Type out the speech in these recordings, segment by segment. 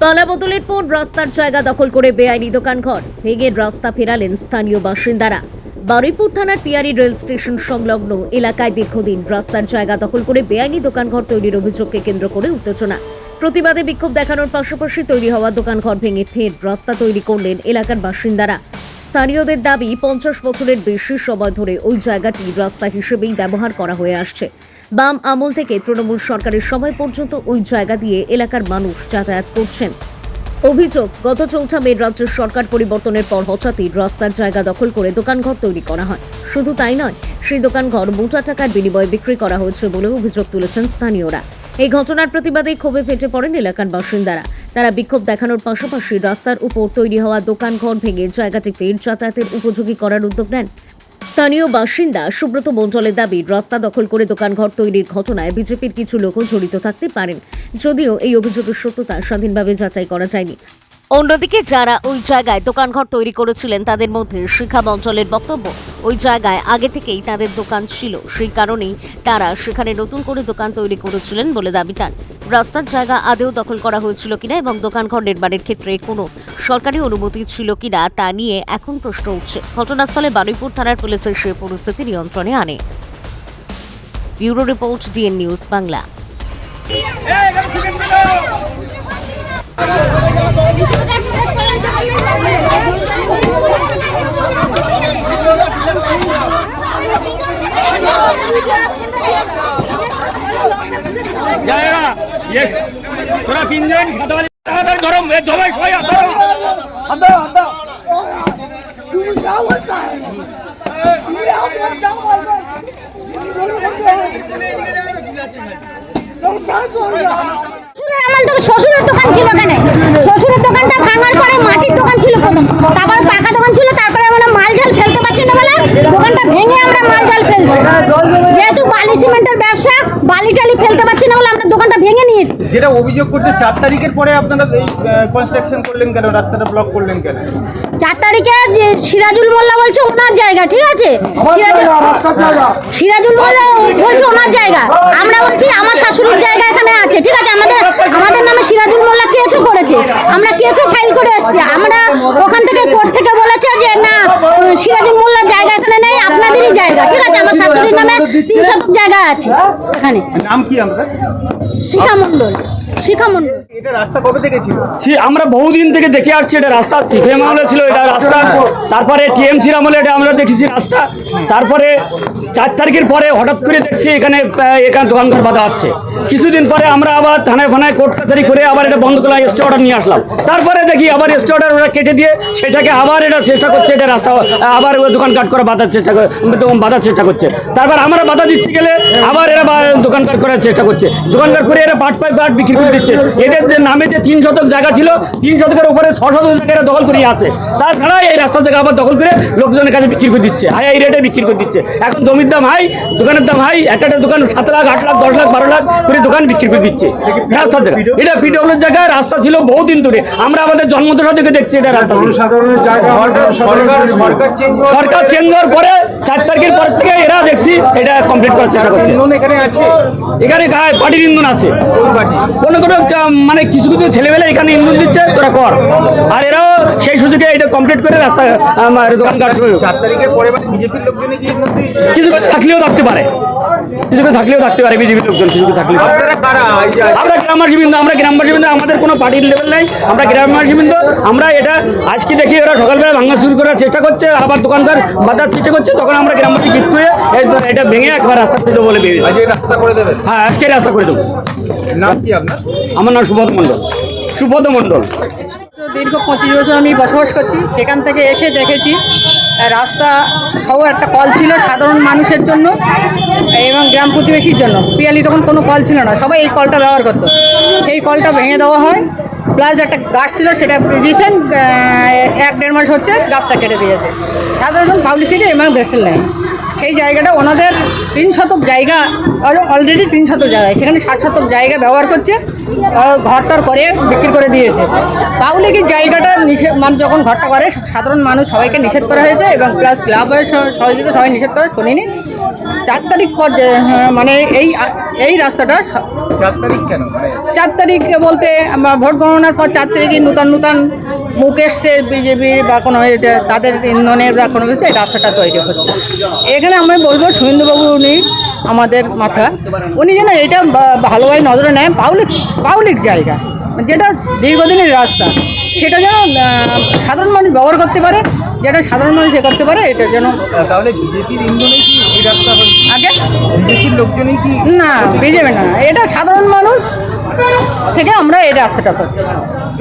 পালাবদলের পর রাস্তার জায়গা দখল করে বেআইনি দোকানঘর ভেঙে রাস্তা ফেরালেন স্থানীয় বাসিন্দারা। বারুইপুর থানার পিয়ারি রেল স্টেশন সংলগ্ন এলাকায় দীর্ঘদিন রাস্তার জায়গা দখল করে বেআইনি দোকানঘর তৈরির অভিযোগকে কেন্দ্র করে উত্তেজনা। প্রতিবাদে বিক্ষোভ দেখানোর পাশাপাশি তৈরি হওয়া দোকানঘর ভেঙে ফের রাস্তা তৈরি করলেন এলাকার বাসিন্দারা। স্থানীয়দের দাবি 50 বছরের বেশি সময় ধরে ওই জায়গাটি রাস্তা হিসেবেই ব্যবহার করা হয়ে আসছে। বাম আমল থেকে তৃণমূল সরকারের সময় পর্যন্ত ওই জায়গা দিয়ে এলাকার মানুষ যাতায়াত করছেন। অভিযোগ, গত 4 মে রাজ্যের সরকার পরিবর্তনের পর হঠাৎই রাস্তার জায়গা দখল করে দোকানঘর তৈরি করা হয়। শুধু তাই নয়, সেই দোকানঘর মোটা টাকার বিনিময়ে বিক্রি করা হয়েছে বলেও অভিযোগ তুলেছেন স্থানীয়রা। এই ঘটনার প্রতিবাদে ক্ষোভে ফেটে পড়েন এলাকার বাসিন্দারা। তারা বিক্ষোভ দেখানোর পাশাপাশি রাস্তার উপর তৈরি হওয়া দোকানঘর ভেঙে জায়গাটি ফের যাতায়াতের উপযোগী করার উদ্যোগ নেন। স্থানীয় বাসিন্দা সুব্রত মণ্ডলের দাবি, রাস্তা দখল করে দোকানঘর তৈরির ঘটনায় বিজেপির কিছু লোকও জড়িত থাকতে পারেন, যদিও এই অভিযোগের সত্যতা স্বাধীনভাবে যাচাই করা যায়নি। অন্যদিকে যারা ওই জায়গায় দোকানঘর তৈরি করেছিলেন তাদের মধ্যে শিখা মণ্ডলের বক্তব্য, ওই জায়গায় আগে থেকেই তাদের দোকান ছিল, সেই কারণেই তারা সেখানে নতুন করে দোকান তৈরি করেছিলেন বলে দাবি তার। রাস্তার জায়গা আদেও দখল করা হয়েছিল কিনা এবং দোকানঘর নির্মাণের ক্ষেত্রে কোনো সরকারি অনুমতি ছিল কিনা তা নিয়ে এখন প্রশ্ন উঠছে। ঘটনাস্থলে বারুইপুর থানার পুলিশ এসে পরিস্থিতি নিয়ন্ত্রণে আনে। Bureau report, DN news Bangla. थोड़ा 3 जन गरम धोबाई सबाई তুমি যাও বলতে তুমি যাও বলবে শ্বশুরের দোকান ছিল এখানে। শ্বশুরের দোকানটা ভাঙার পরে মাটির দোকান ছিল প্রথম, তারপরে পাকা দোকান ছিল, তারপরে আমরা মাল জাল ফেলতে পারছি না বলে দোকানটা ভেঙে আমরা মাল জাল ফেলছি। যেহেতু বালি সিমেন্টের ব্যবসা, বালি টালি ফেলতে পারছি না বলে আমরা দোকানটা ভেঙে নিয়েছি। যেটা অভিযোগ করতে 4 তারিখের পরে আপনারা এই কনস্ট্রাকশন করলেন কেন, রাস্তাটা ব্লক করলেন কেন? 4 তারিখে সিরাজুল মোল্লা বলছে ওনার জায়গা, ঠিক আছে, সিরাজুল মোল্লা বলছে ওনার জায়গা, আমরা বলছি আমার শাশুড়ির জায়গা এখানে আছে, ঠিক আছে, আমাদের নামে সিরাজুল মোল্লা কেসও করেছে, আমরা কেসও ফাইল করে এসেছি। আমরা ওখান থেকে কোর্ট থেকে বলেছে যে না, সিরাজুল মোল্লার জায়গা এখানে নেই, আপনাদেরই জায়গা, ঠিক আছে, আমার শাশুড়ির নামে 3 শতক জায়গা আছে এখানে। নাম কি আমরা? শিখা মণ্ডল। শিখা মণ্ডল। এটা রাস্তা কবে থেকে ছিল? আমরা বহুদিন থেকে দেখে আসছি, এটা রাস্তা সিপিএম আমলে ছিল এটা রাস্তা, তারপরে টিএমসির আমলে এটা আমরা দেখেছি রাস্তা, তারপরে 4 তারিখের পরে হঠাৎ করে দেখছি এখানে দোকানঘর বাঁধা হচ্ছে। কিছুদিন পরে আমরা আবার থানায় ফানায় কোর্ট কাছারি করে আবার এটা বন্ধ করা স্টে অর্ডার নিয়ে আসলাম। তারপরে দেখি আবার স্টে অর্ডার ওরা কেটে দিয়ে সেটাকে আবার এটা চেষ্টা করছে, এটা রাস্তা আবার দোকান কাট করে বাঁধার চেষ্টা করছে। তারপর আমরা বাধা দিচ্ছি গেলে আবার এরা দোকান কাট করার চেষ্টা করছে, দোকান কাট করে এরা পাট বিক্রি করে দিচ্ছে। এদের নামে যে 3 শতক জায়গা ছিল, 3 শতকের উপরে 6 শতক জায়গা দখল করে আছে। তাছাড়া এই রাস্তা থেকে আবার দখল করে লোকজনের কাছে বিক্রি করে দিচ্ছে, হাই রেটে বিক্রি করে দিচ্ছে। এখন জমির দাম হাই, দোকানের দাম হাই, একটা দোকান 7 লাখ 8 লাখ 10 লাখ 12 লাখ করে দোকান বিক্রি করে দিচ্ছে রাস্তা থেকে। এটা পিডব্লিউর জায়গায় রাস্তা ছিল বহুদিন ধরে, আমরা আমাদের জন্মদশা থেকে দেখছি এটা রাস্তা। সরকার চেঞ্জ হওয়ার পরে 4 তারিখের পর থেকে এরা দেখছি এটা কমপ্লিট করার চেষ্টা করছে। এখানে পার্টির ইন্ধন আছে, কোনো মানে কিছু কিছু ছেলেবেলে এখানে ইন্ধন দিচ্ছে, তোরা কর, আর এরাও সেই সুযোগে এটা কমপ্লিট করে রাস্তা দোকান কাট। 4 তারিখের পরে বিজেপির লোকজন কিছু থাকলেও থাকতে পারে, বিজেপির লোকজন কিছু থাকলেও। আমরা গ্রামবাসীবৃন্দ, আমাদের কোনো পার্টির লেভেল নেই, আমরা গ্রামবাসীবৃন্দ। আমরা এটা আজকে দেখি ওরা সকালবেলা ভাঙা শুরু করার চেষ্টা করছে, আবার দোকানদার বাঁধার চেষ্টা করছে, তখন আমরা গ্রামবাসী গিফট করে এটা ভেঙে একবার রাস্তা করে দেবো বলে ভেবে। হ্যাঁ, আজকে রাস্তা করে দেবো। নাম কি আপনার? আমার নাম সুব্রত মণ্ডল। দীর্ঘ 25 বছর আমি বসবাস করছি, সেখান থেকে এসে দেখেছি রাস্তা সব একটা কল ছিল সাধারণ মানুষের জন্য এবং গ্রাম প্রতিবেশীর জন্য। পিয়ালি তখন কোনো কল ছিল না, সবাই এই কলটা ব্যবহার করতো। সেই কলটা ভেঙে দেওয়া হয়, প্লাস একটা গাছ ছিল সেটা রিসেন্ট 1-1.5 মাস হচ্ছে গাছটা কেটে দিয়েছে। সাধারণ পাবলিসিটি এবং ভেসেল নেই। সেই জায়গাটা ওনাদের 3 শতক জায়গা, অলরেডি 3 শতক জায়গায়, সেখানে 7 শতক জায়গা ব্যবহার করছে, ঘরটার করে বিক্রি করে দিয়েছে। তাহলে কি জায়গাটা মানে যখন ঘরটা করে সাধারণ মানুষ সবাইকে নিষেধ করা হয়েছে এবং প্লাস ক্লাবের সহযোগিতা সবাই নিষেধ করা শুনিনি। 4 তারিখ পর মানে এই রাস্তাটা 4 তারিখ কেন মানে 4 তারিখ বলতে আমরা ভোট গণনার পর 4 তারিখে নূতন নূতন মুখ এসছে বিজেপির বা কোনো তাদের ইন্ধনের বা কোনো কিছু এই রাস্তাটা তৈরি হচ্ছে। এখানে আমি বলবো শুভেন্দুবাবু উনি আমাদের মাথা, উনি যেন এটা ভালোভাবে নজরে নেয়। পাবলিক জায়গা যেটা দীর্ঘদিনের রাস্তা, সেটা যেন সাধারণ মানুষ ব্যবহার করতে পারে, যেটা সাধারণ মানুষ এ করতে পারে, এটা যেন। তাহলে বিজেপির ইন্ধনেই কি এই রাস্তা হচ্ছে? আগে বিজেপির লোকজনই কি? না, বিজেপি না, এটা সাধারণ মানুষ থেকে আমরা এই রাস্তাটা করছি।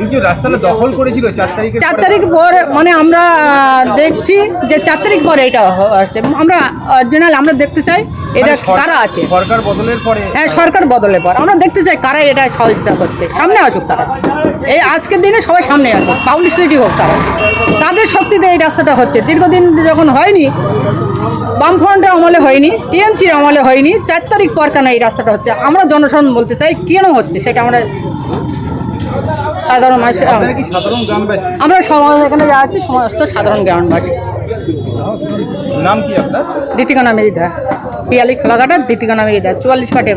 এই যে রাস্তাটা দখল করেছিল 4 তারিখে 4 তারিখ পর মানে আমরা দেখছি যে 4 তারিখ পরে এটা আসছে। আমরা অরিজিনাল আমরা দেখতে চাই এটা কারা আছে। সরকার বদলের পরে হ্যাঁ, সরকার বদলের পর আমরা দেখতে চাই কারা এটা সহযোগিতা করছে। সামনে আসুক তারা, এই আজকের দিনে সবাই সামনে আসুক, পাবলিসিটি হোক তারা, তাদের শক্তিতে এই রাস্তাটা হচ্ছে। দীর্ঘদিন যখন হয়নি, বামফ্রন্টের আমলে হয়নি, টিএমসির আমলে হয়নি, 4 তারিখ পর কেন এই রাস্তাটা হচ্ছে আমরা জনসাধারণ বলতে চাই কেন হচ্ছে সেটা আমরা সাধারণ মানুষ। আপনারা কি সাধারণ গ্রামবাসী? আমরা সমাজ এখানে যা আছি সমস্ত সাধারণ গ্রামবাসী। নাম কি আপনার? দীপিকা নামে পিয়ালি খোলাঘাটার দীপিকা নামে 44 পাটে